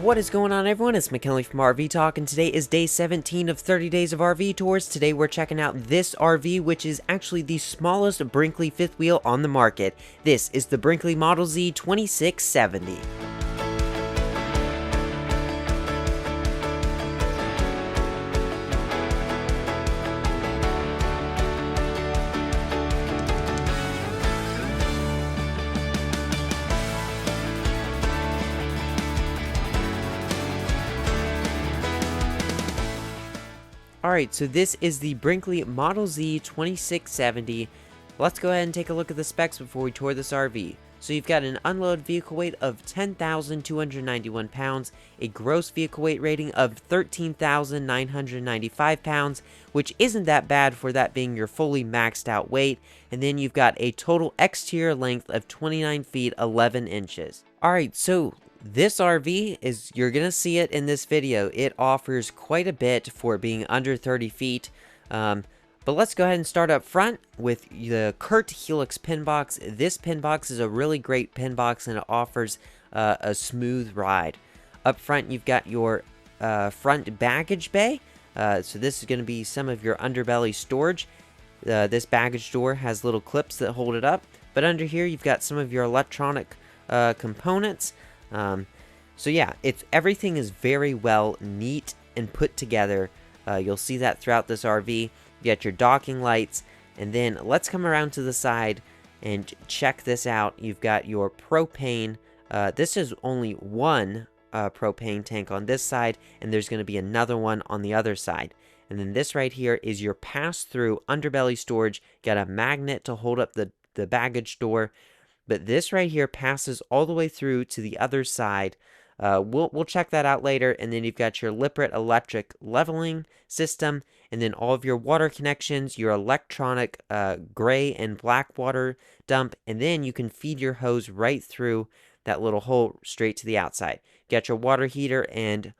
What is going on, everyone? It's McKinley from RV Talk, and today is day 17 of 30 days of RV tours. Today we're checking out this RV, which is actually the smallest Brinkley fifth wheel on the market. This is the Brinkley Model Z 2670. Alright, so this is the Brinkley Model Z 2670. Let's go ahead and take a look at the specs before we tour this RV. So you've got an unloaded vehicle weight of 10,291 pounds, a gross vehicle weight rating of 13,995 pounds, which isn't that bad for that being your fully maxed out weight, and then you've got a total exterior length of 29 feet 11 inches. Alright, so this RV is, you're going to see it in this video, it offers quite a bit for being under 30 feet. But let's go ahead and start up front with the Kurt Helix pin box. This pin box is a really great pin box and it offers a smooth ride. Up front you've got your front baggage bay. So this is going to be some of your underbelly storage. This baggage door has little clips that hold it up. But under here you've got some of your electronic components. So yeah, everything is very well neat and put together. You'll see that throughout this RV. You got your docking lights, and then let's come around to the side and check this out. You've got your propane. This is only one propane tank on this side, and there's going to be another one on the other side. And then this right here is your pass-through underbelly storage. Got a magnet to hold up the baggage door. But this right here passes all the way through to the other side. We'll check that out later. And then you've got your Lippert electric leveling system. And then all of your water connections, your electronic gray and black water dump. And then you can feed your hose right through that little hole straight to the outside. You got your water heater and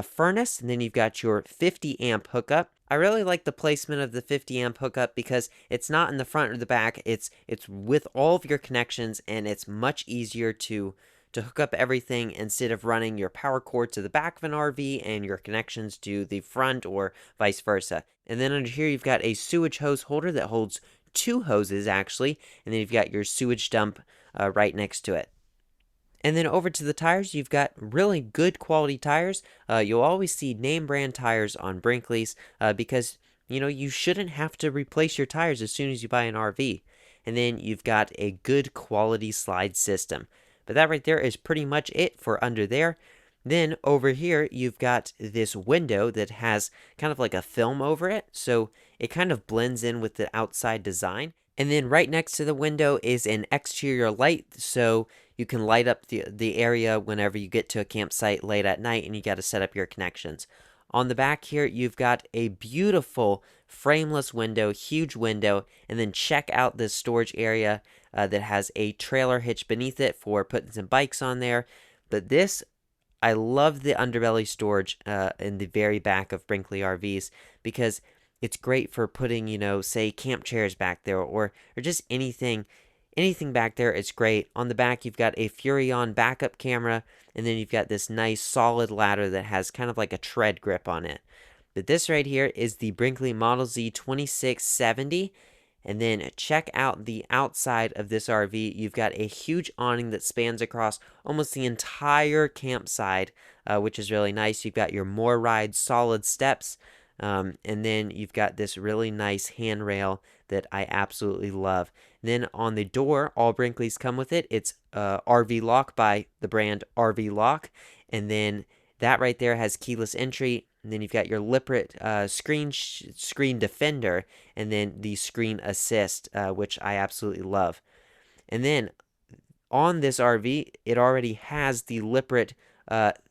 furnace. And then you've got your 50 amp hookup. I really like the placement of the 50 amp hookup because it's not in the front or the back. It's with all of your connections, and it's much easier to hook up everything instead of running your power cord to the back of an RV and your connections to the front or vice versa. And then under here you've got a sewage hose holder that holds two hoses actually, and then you've got your sewage dump right next to it. And then over to the tires, you've got really good quality tires. You'll always see name brand tires on Brinkley's because, you shouldn't have to replace your tires as soon as you buy an RV. And then you've got a good quality slide system. But that right there is pretty much it for under there. Then over here, you've got this window that has kind of like a film over it. So it kind of blends in with the outside design. And then right next to the window is an exterior light, so you can light up the area whenever you get to a campsite late at night and you got to set up your connections. On the back here, you've got a beautiful frameless window, huge window, and then check out this storage area that has a trailer hitch beneath it for putting some bikes on there. But this, I love the underbelly storage in the very back of Brinkley RVs because it's great for putting, say camp chairs back there or just anything back there. It's great. On the back, you've got a Furrion backup camera, and then you've got this nice solid ladder that has kind of like a tread grip on it. But this right here is the Brinkley Model Z 2670. And then check out the outside of this RV. You've got a huge awning that spans across almost the entire campsite, which is really nice. You've got your More Ride solid steps. And then you've got this really nice handrail that I absolutely love. And then on the door, all Brinkleys come with it. It's RV Lock by the brand RV Lock. And then that right there has keyless entry. And then you've got your Lippert screen defender. And then the screen assist, which I absolutely love. And then on this RV, it already has the Lippert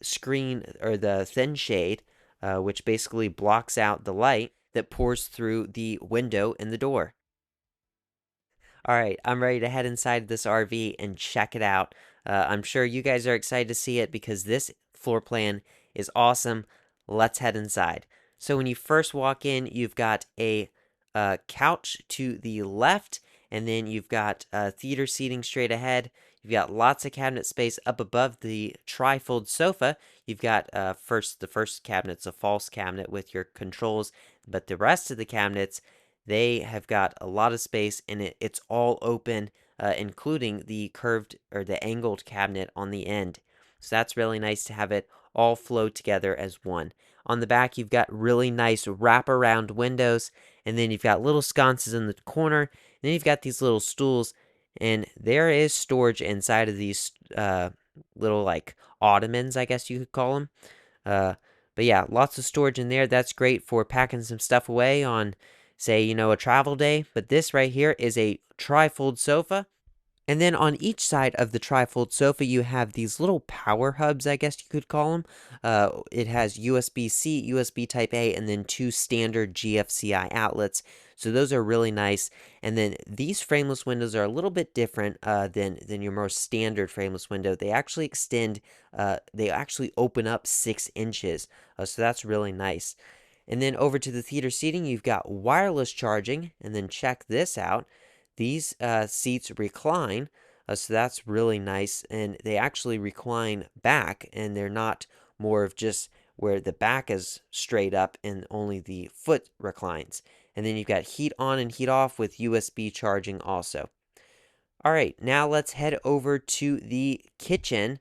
screen or the thin shade, which basically blocks out the light that pours through the window in the door. Alright, I'm ready to head inside this RV and check it out. I'm sure you guys are excited to see it because this floor plan is awesome. Let's head inside. So when you first walk in, you've got a couch to the left, and then you've got theater seating straight ahead. You've got lots of cabinet space up above the trifold sofa. You've got the first cabinet's a false cabinet with your controls, but the rest of the cabinets, they have got a lot of space, and it's all open, including the curved or the angled cabinet on the end. So that's really nice to have it all flow together as one. On the back, you've got really nice wraparound windows, and then you've got little sconces in the corner, and then you've got these little stools, and there is storage inside of these little like ottomans, I guess you could call them. Uh, but yeah, lots of storage in there. That's great for packing some stuff away on, say, a travel day. But this right here is a trifold sofa. And then on each side of the trifold sofa, you have these little power hubs, I guess you could call them. It has USB-C, USB Type-A, and then two standard GFCI outlets. So those are really nice. And then these frameless windows are a little bit different than your more standard frameless window. They actually extend, they actually open up 6 inches. So that's really nice. And then over to the theater seating, you've got wireless charging. And then check this out. These seats recline, so that's really nice, and they actually recline back, and they're not more of just where the back is straight up and only the foot reclines. And then you've got heat on and heat off with USB charging also. All right, now let's head over to the kitchen.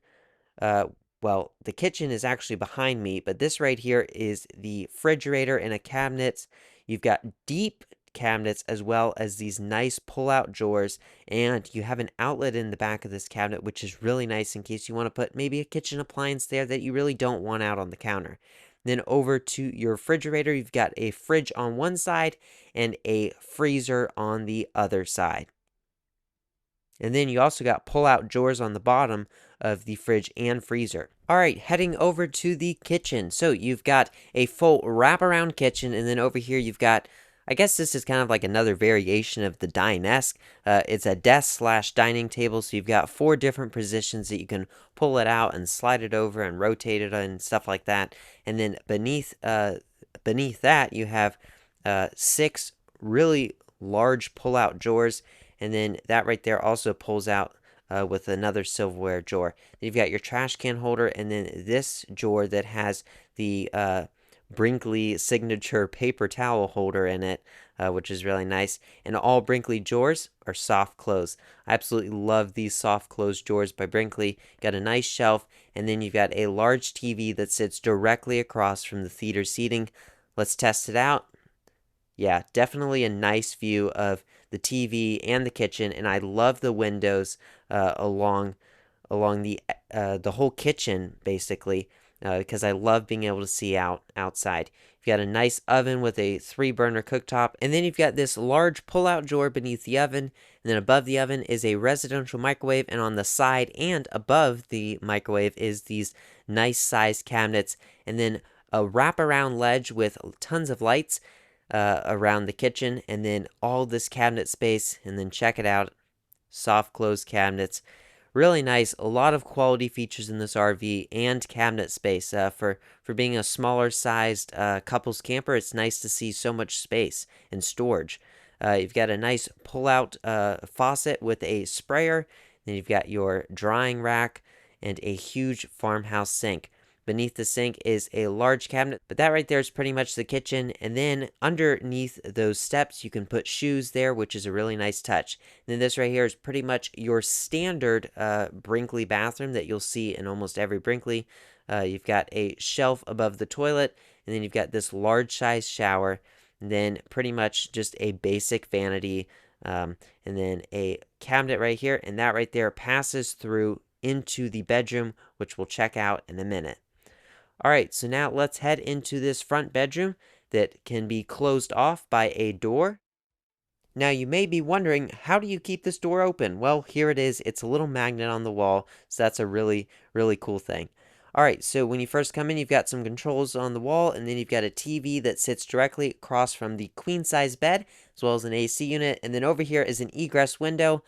Well, the kitchen is actually behind me, but this right here is the refrigerator and a cabinet. You've got deep cabinets as well as these nice pull-out drawers, and you have an outlet in the back of this cabinet, which is really nice in case you want to put maybe a kitchen appliance there that you really don't want out on the counter. Then over to your refrigerator, you've got a fridge on one side and a freezer on the other side. And then you also got pull-out drawers on the bottom of the fridge and freezer. All right, heading over to the kitchen. So you've got a full wraparound kitchen, and then over here you've got, I guess this is kind of like another variation of the dine-esque. It's a desk/dining table, so you've got 4 different positions that you can pull it out and slide it over and rotate it and stuff like that. And then beneath that, you have 6 really large pull-out drawers, and then that right there also pulls out with another silverware drawer. Then you've got your trash can holder, and then this drawer that has the Brinkley signature paper towel holder in it, which is really nice. And all Brinkley drawers are soft close. I absolutely love these soft close drawers by Brinkley. Got a nice shelf, and then you've got a large TV that sits directly across from the theater seating. Let's test it out. Yeah, definitely a nice view of the TV and the kitchen, and I love the windows along the whole kitchen basically, because I love being able to see outside. You've got a nice oven with a 3-burner cooktop, and then you've got this large pull-out drawer beneath the oven, and then above the oven is a residential microwave, and on the side and above the microwave is these nice sized cabinets, and then a wraparound ledge with tons of lights around the kitchen, and then all this cabinet space, and then check it out, soft close cabinets. Really nice, a lot of quality features in this RV and cabinet space. For being a smaller sized couples camper, it's nice to see so much space and storage. You've got a nice pull-out faucet with a sprayer. Then you've got your drying rack and a huge farmhouse sink. Beneath the sink is a large cabinet, but that right there is pretty much the kitchen. And then underneath those steps, you can put shoes there, which is a really nice touch. And then this right here is pretty much your standard Brinkley bathroom that you'll see in almost every Brinkley. You've got a shelf above the toilet, and then you've got this large size shower, and then pretty much just a basic vanity, and then a cabinet right here, and that right there passes through into the bedroom, which we'll check out in a minute. All right, so now let's head into this front bedroom that can be closed off by a door. Now you may be wondering, how do you keep this door open? Well, here it is. It's a little magnet on the wall, so that's a really, really cool thing. All right, so when you first come in, you've got some controls on the wall, and then you've got a TV that sits directly across from the queen size bed, as well as an AC unit, and then over here is an egress window.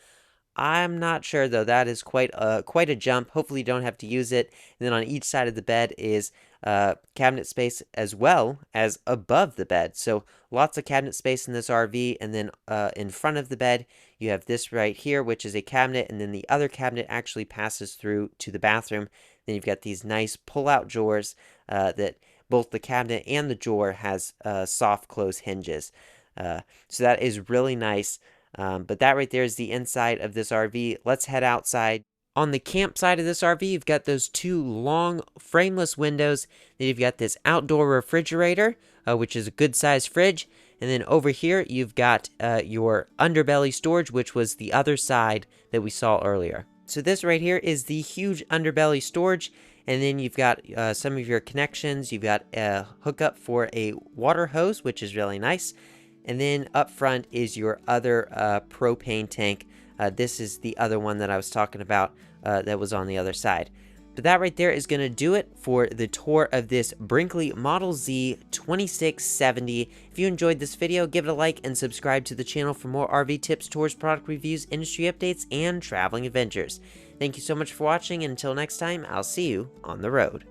I'm not sure though. That is quite a jump. Hopefully you don't have to use it. And then on each side of the bed is cabinet space as well as above the bed. So lots of cabinet space in this RV. And then in front of the bed, you have this right here, which is a cabinet. And then the other cabinet actually passes through to the bathroom. Then you've got these nice pull-out drawers that both the cabinet and the drawer has soft close hinges. So that is really nice. But that right there is the inside of this RV. Let's head outside. On the camp side of this RV, you've got those two long frameless windows. Then you've got this outdoor refrigerator, which is a good sized fridge. And then over here, you've got your underbelly storage, which was the other side that we saw earlier. So this right here is the huge underbelly storage. And then you've got some of your connections. You've got a hookup for a water hose, which is really nice. And then up front is your other propane tank. This is the other one that I was talking about that was on the other side. But that right there is going to do it for the tour of this Brinkley Model Z 2670. If you enjoyed this video, give it a like and subscribe to the channel for more RV tips, tours, product reviews, industry updates, and traveling adventures. Thank you so much for watching, and until next time, I'll see you on the road.